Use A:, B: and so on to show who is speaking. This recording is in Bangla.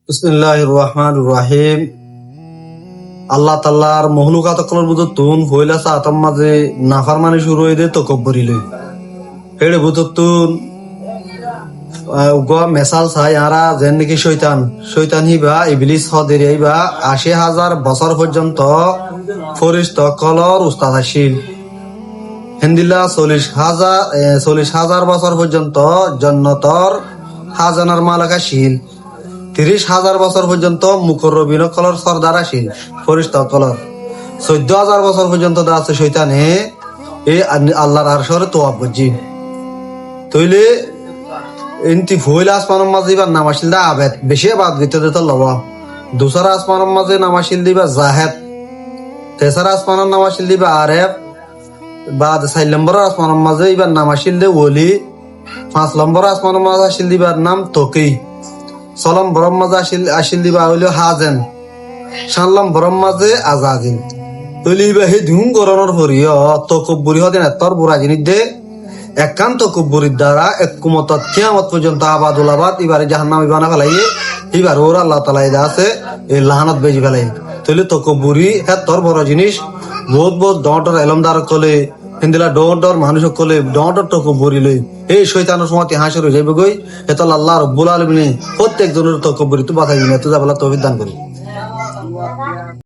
A: বিসমিল্লাহির রহমানির রহিম। আল্লাহ তাআলার মখলুকাতকলের মধ্যে তুন হইলা সাতম মাঝে নাফরমানি শুরু হইদে তকব্বরি লই হেড়ে বুততুন উগা মেসাল চাই আরা যেন নাকি শৈতান হিবা ইবলিস হদের হইবা ৮০,০০০ বছর পর্যন্ত ফরিস্তা কলর উস্তাদ আসিল। হিন্দিলা ৪০,০০০ বছর পর্যন্ত জন্নতর খাজানার মালিক আসিল। ৩০,০০০ বছর পর্যন্ত মুকররবিন কলর সর্দার আসিল ফরিস্তা কলর। ১৪,০০০ বছর পর্যন্ত আছে শৈতানে এ আল্লাহর আরশরে তোয়াব করছি তইলে এনতি ফুইল আসমানের মাঝে বা নামাশিল দা আবেদ বেশি বাদ গিতে দিত লওয়া। দুসরা আসমানের মাঝে নামাশিল দিবা জাহেদ, তেসরা আসমানের নামাশিল দিবা আরেফ, বা ৪ নম্বর আসমানের মাঝে এবার নামাশিল দে ওলি, ৫ নম্বর আসমানের মাঝে আসিল দিবার নাম তকি, ৬ নম্বর মাঝে আসিল দিবা হইল হাজেন, ৭ নম্বর মাঝে আজাদিন। তইলে এবার সেই ধুম গরনের পরিয় তকব্বরি হদিন এতর বুড়া জিনিস দে একান্ত তকব্বরির দ্বারা এককুমতত কিয়ামত পর্যন্ত আবাদুল আবাদ এবারে জাহান্নাম ইবানা ফেলাইয়ে এবার ওর আল্লাহ তাআলা এদা আছে এই লাহানত বেজি ফেলাই। তইলে তকব্বরি এতর বড় জিনিস। বহুত বহুত ডর এলমদার কলে হিন্দিলা ডর মানুষ কলে ডর তকব্বরি লই এই শয়তানের সময় হাসির হয়ে যাবে গই। এত আল্লাহ রব্বুল আলামিন প্রত্যেক জনের তকব্বরি তো বাঁচাই দিন এত যাবলা তৌফিক দান করি।